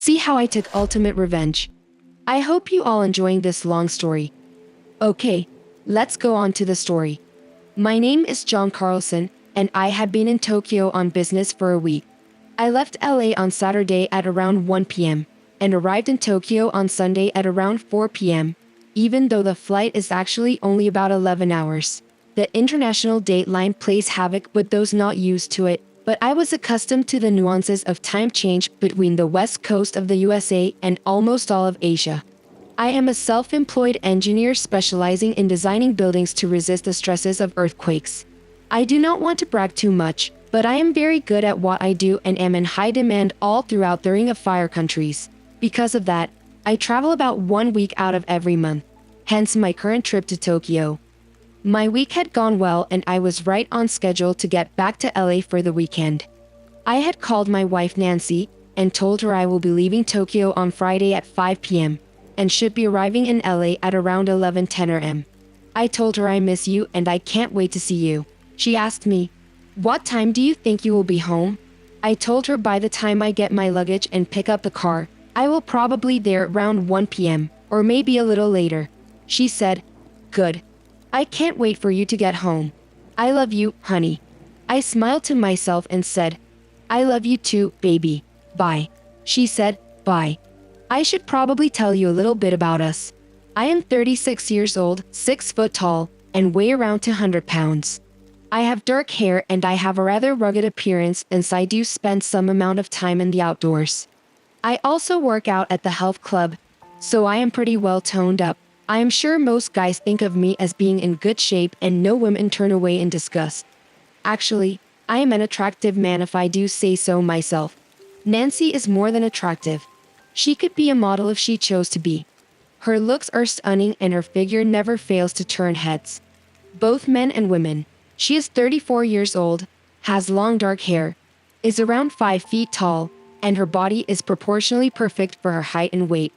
See how I took ultimate revenge. I hope you all enjoying this long story. Okay, let's go on to the story. My name is John Carlson, and I had been in Tokyo on business for a week. I left LA on Saturday at around 1 p.m. and arrived in Tokyo on Sunday at around 4 p.m., even though the flight is actually only about 11 hours. The international dateline plays havoc with those not used to it, but I was accustomed to the nuances of time change between the west coast of the USA and almost all of Asia. I am a self-employed engineer specializing in designing buildings to resist the stresses of earthquakes. I do not want to brag too much, but I am very good at what I do and am in high demand all throughout the Ring of Fire countries. Because of that, I travel about 1 week out of every month, hence my current trip to Tokyo. My week had gone well and I was right on schedule to get back to LA for the weekend. I had called my wife Nancy and told her I will be leaving Tokyo on Friday at 5 p.m. and should be arriving in LA at around 11:10 a.m. I told her I miss you and I can't wait to see you. She asked me, "What time do you think you will be home?" I told her by the time I get my luggage and pick up the car, I will probably there around 1 p.m. or maybe a little later. She said, "Good. I can't wait for you to get home. I love you, honey." I smiled to myself and said, "I love you too, baby. Bye." She said, "Bye. I should probably tell you a little bit about us. I am 36 years old, 6 foot tall, and weigh around 200 pounds. I have dark hair and I have a rather rugged appearance since I do spend some amount of time in the outdoors. I also work out at the health club, so I am pretty well toned up. I am sure most guys think of me as being in good shape and no women turn away in disgust. Actually, I am an attractive man if I do say so myself. Nancy is more than attractive. She could be a model if she chose to be. Her looks are stunning and her figure never fails to turn heads. Both men and women. She is 34 years old, has long dark hair, is around 5 feet tall, and her body is proportionally perfect for her height and weight.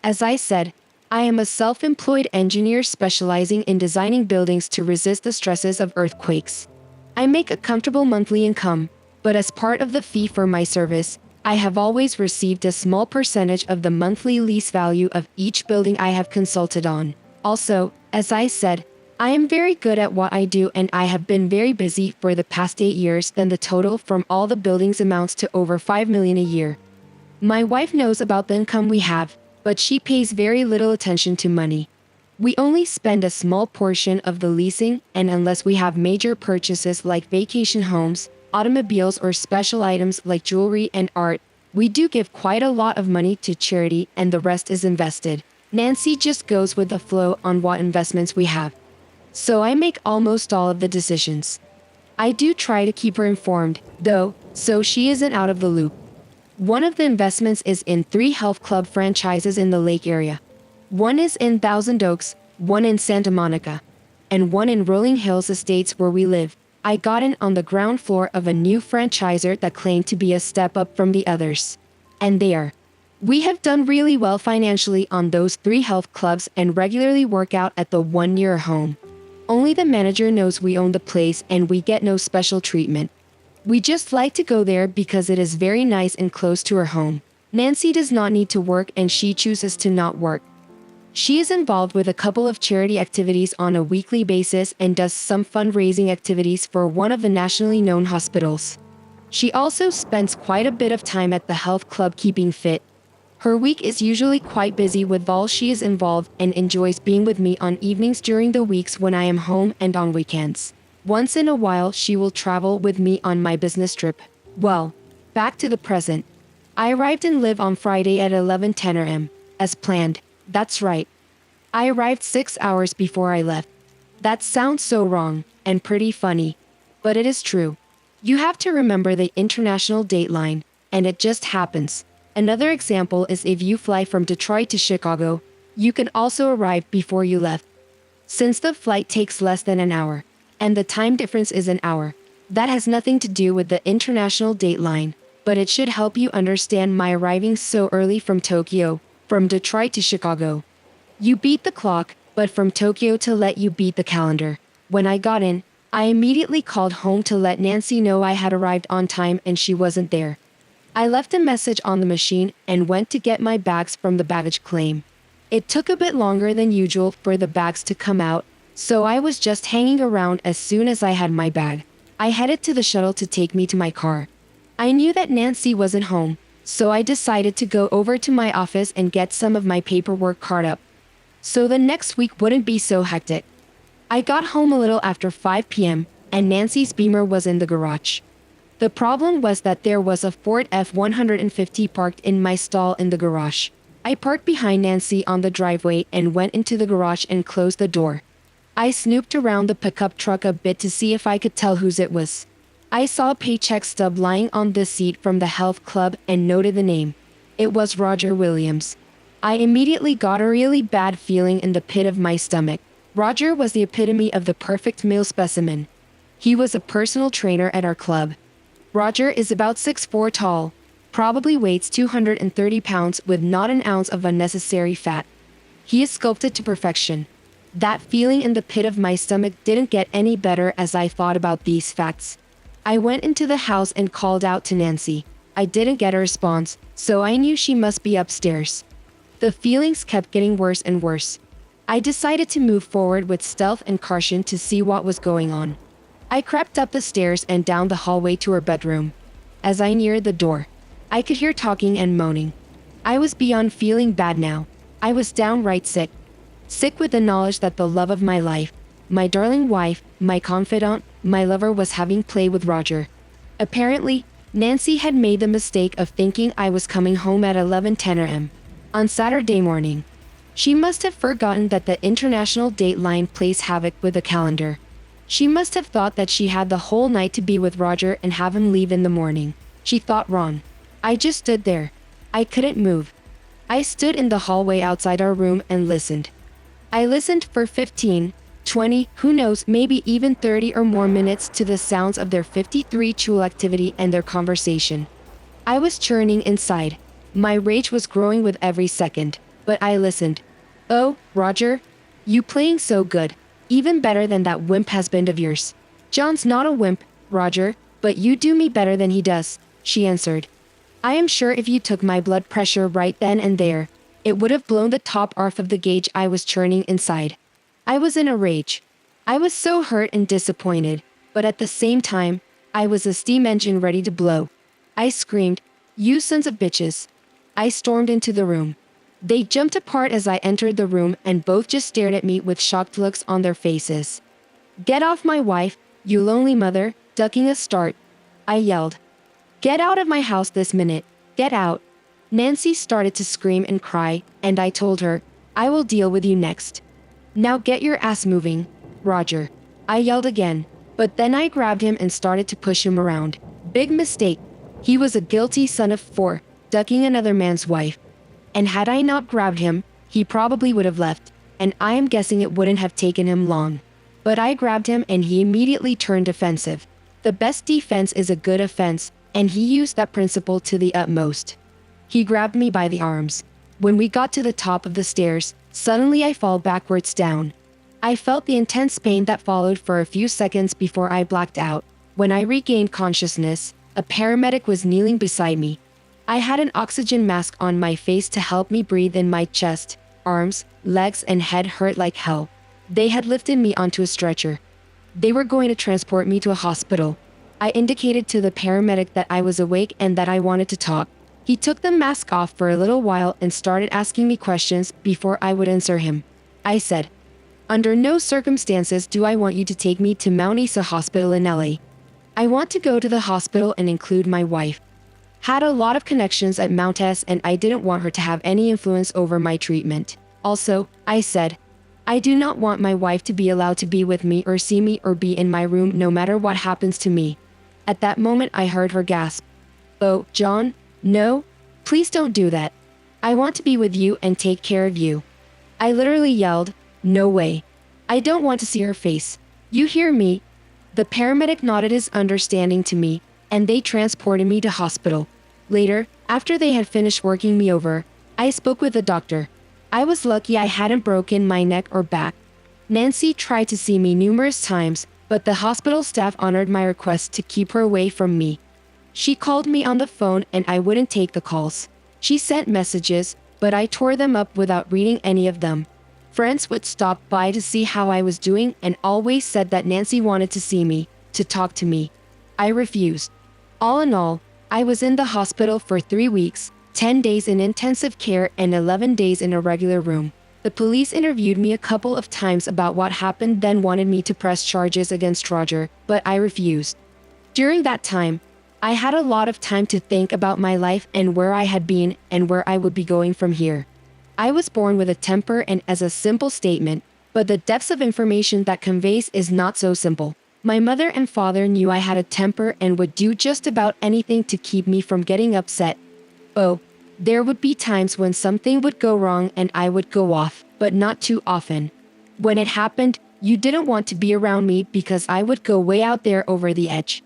As I said, I am a self-employed engineer specializing in designing buildings to resist the stresses of earthquakes. I make a comfortable monthly income, but as part of the fee for my service, I have always received a small percentage of the monthly lease value of each building I have consulted on. Also, as I said, I am very good at what I do and I have been very busy for the past 8 years, and the total from all the buildings amounts to over 5 million a year. My wife knows about the income we have, but she pays very little attention to money. We only spend a small portion of the leasing, and unless we have major purchases like vacation homes, automobiles, or special items like jewelry and art, we do give quite a lot of money to charity and the rest is invested. Nancy just goes with the flow on what investments we have. So I make almost all of the decisions. I do try to keep her informed, though, so she isn't out of the loop. One of the investments is in 3 health club franchises in the Lake area. One is in Thousand Oaks, one in Santa Monica, and one in Rolling Hills Estates where we live. I got in on the ground floor of a new franchisor that claimed to be a step up from the others. And there. We have done really well financially on those 3 health clubs and regularly work out at the one near home. Only the manager knows we own the place and we get no special treatment. We just like to go there because it is very nice and close to her home. Nancy does not need to work and she chooses to not work. She is involved with a couple of charity activities on a weekly basis and does some fundraising activities for one of the nationally known hospitals. She also spends quite a bit of time at the health club keeping fit. Her week is usually quite busy with all she is involved and enjoys being with me on evenings during the weeks when I am home and on weekends. Once in a while she will travel with me on my business trip. Well, back to the present. I arrived and live on Friday at 11:10 a.m. as planned. That's right. I arrived 6 hours before I left. That sounds so wrong and pretty funny, but it is true. You have to remember the international dateline, and it just happens. Another example is if you fly from Detroit to Chicago, you can also arrive before you left. Since the flight takes less than an hour, and the time difference is an hour, that has nothing to do with the international dateline, but it should help you understand my arriving so early from Tokyo, from Detroit to Chicago. You beat the clock, but from Tokyo to let you beat the calendar. When I got in, I immediately called home to let Nancy know I had arrived on time and she wasn't there. I left a message on the machine and went to get my bags from the baggage claim. It took a bit longer than usual for the bags to come out, so I was just hanging around. As soon as I had my bag, I headed to the shuttle to take me to my car. I knew that Nancy wasn't home, so I decided to go over to my office and get some of my paperwork caught up, so the next week wouldn't be so hectic. I got home a little after 5 p.m., and Nancy's Beamer was in the garage. The problem was that there was a Ford F-150 parked in my stall in the garage. I parked behind Nancy on the driveway and went into the garage and closed the door. I snooped around the pickup truck a bit to see if I could tell whose it was. I saw a paycheck stub lying on the seat from the health club and noted the name. It was Roger Williams. I immediately got a really bad feeling in the pit of my stomach. Roger was the epitome of the perfect male specimen. He was a personal trainer at our club. Roger is about 6'4" tall, probably weighs 230 pounds with not an ounce of unnecessary fat. He is sculpted to perfection. That feeling in the pit of my stomach didn't get any better as I thought about these facts. I went into the house and called out to Nancy. I didn't get a response, so I knew she must be upstairs. The feelings kept getting worse and worse. I decided to move forward with stealth and caution to see what was going on. I crept up the stairs and down the hallway to her bedroom. As I neared the door, I could hear talking and moaning. I was beyond feeling bad now. I was downright sick. Sick with the knowledge that the love of my life, my darling wife, my confidant, my lover was having play with Roger. Apparently, Nancy had made the mistake of thinking I was coming home at 11:10 a.m. on Saturday morning. She must have forgotten that the international dateline plays havoc with the calendar. She must have thought that she had the whole night to be with Roger and have him leave in the morning. She thought wrong. I just stood there. I couldn't move. I stood in the hallway outside our room and listened. I listened for 15, 20, who knows, maybe even 30 or more minutes to the sounds of their 53 Chul activity and their conversation. I was churning inside. My rage was growing with every second, but I listened. Oh, Roger, you playing so good. Even better than that wimp husband of yours. John's not a wimp, Roger, but you do me better than he does, she answered. I am sure if you took my blood pressure right then and there, it would have blown the top off of the gauge. I was churning inside. I was in a rage. I was so hurt and disappointed, but at the same time, I was a steam engine ready to blow. I screamed, "You sons of bitches." I stormed into the room. They jumped apart as I entered the room and both just stared at me with shocked looks on their faces. "Get off my wife, you lonely mother," ducking a start. I yelled. "Get out of my house this minute. Get out." Nancy started to scream and cry, and I told her, "I will deal with you next. Now get your ass moving, Roger." I yelled again, but then I grabbed him and started to push him around. Big mistake. He was a guilty son of 4, ducking another man's wife. And had I not grabbed him, he probably would have left, and I am guessing it wouldn't have taken him long. But I grabbed him and he immediately turned defensive. The best defense is a good offense, and he used that principle to the utmost. He grabbed me by the arms. When we got to the top of the stairs, suddenly I fall backwards down. I felt the intense pain that followed for a few seconds before I blacked out. When I regained consciousness, a paramedic was kneeling beside me. I had an oxygen mask on my face to help me breathe, in my chest, arms, legs, and head hurt like hell. They had lifted me onto a stretcher. They were going to transport me to a hospital. I indicated to the paramedic that I was awake and that I wanted to talk. He took the mask off for a little while and started asking me questions before I would answer him. I said, "Under no circumstances do I want you to take me to Mount Isa Hospital in LA. I want to go to the hospital and include my wife. Had a lot of connections at Mount S and I didn't want her to have any influence over my treatment. Also," I said, "I do not want my wife to be allowed to be with me or see me or be in my room no matter what happens to me." At that moment I heard her gasp. "Oh, John, no, please don't do that. I want to be with you and take care of you." I literally yelled, "No way. I don't want to see her face. You hear me?" The paramedic nodded his understanding to me, and they transported me to hospital. Later, after they had finished working me over, I spoke with the doctor. I was lucky I hadn't broken my neck or back. Nancy tried to see me numerous times, but the hospital staff honored my request to keep her away from me. She called me on the phone and I wouldn't take the calls. She sent messages, but I tore them up without reading any of them. Friends would stop by to see how I was doing and always said that Nancy wanted to see me, to talk to me. I refused. All in all, I was in the hospital for 3 weeks, 10 days in intensive care and 11 days in a regular room. The police interviewed me a couple of times about what happened, then wanted me to press charges against Roger, but I refused. During that time, I had a lot of time to think about my life and where I had been and where I would be going from here. I was born with a temper and as a simple statement, but the depths of information that conveys is not so simple. My mother and father knew I had a temper and would do just about anything to keep me from getting upset. Oh, there would be times when something would go wrong and I would go off, but not too often. When it happened, you didn't want to be around me because I would go way out there over the edge.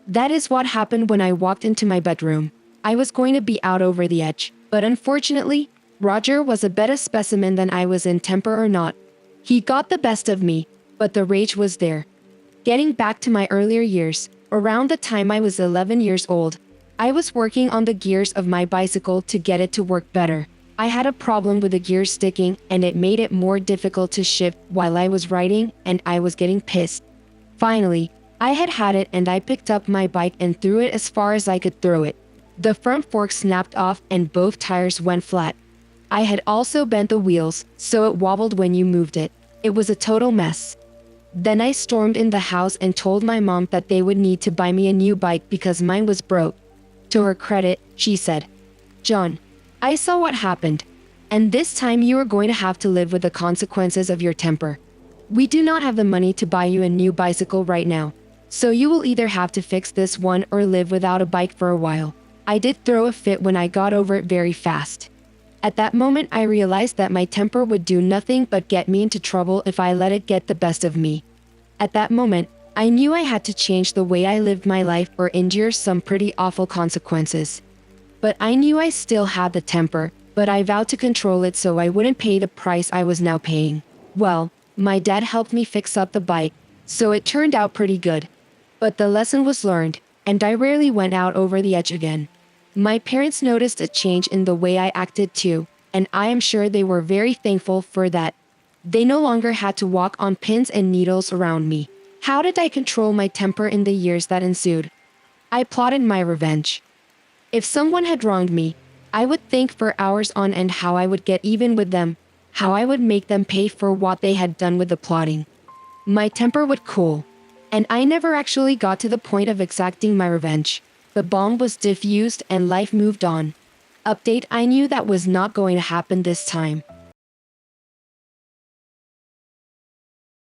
That is what happened when I walked into my bedroom. I was going to be out over the edge, but unfortunately, Roger was a better specimen than I was in temper or not. He got the best of me, but the rage was there. Getting back to my earlier years, around the time I was 11 years old, I was working on the gears of my bicycle to get it to work better. I had a problem with the gears sticking and it made it more difficult to shift while I was riding and I was getting pissed. Finally, I had it and I picked up my bike and threw it as far as I could throw it. The front fork snapped off and both tires went flat. I had also bent the wheels, so it wobbled when you moved it. It was a total mess. Then I stormed in the house and told my mom that they would need to buy me a new bike because mine was broke. To her credit, she said, "John, I saw what happened, and this time you are going to have to live with the consequences of your temper. We do not have the money to buy you a new bicycle right now, so you will either have to fix this one or live without a bike for a while." I did throw a fit when I got over it very fast. At that moment, I realized that my temper would do nothing but get me into trouble if I let it get the best of me. At that moment, I knew I had to change the way I lived my life or endure some pretty awful consequences. But I knew I still had the temper, but I vowed to control it so I wouldn't pay the price I was now paying. Well, my dad helped me fix up the bike, so it turned out pretty good. But the lesson was learned, and I rarely went out over the edge again. My parents noticed a change in the way I acted too, and I am sure they were very thankful for that. They no longer had to walk on pins and needles around me. How did I control my temper in the years that ensued? I plotted my revenge. If someone had wronged me, I would think for hours on end how I would get even with them, how I would make them pay for what they had done with the plotting. My temper would cool, and I never actually got to the point of exacting my revenge. The bomb was diffused and life moved on. Update: I knew that was not going to happen this time.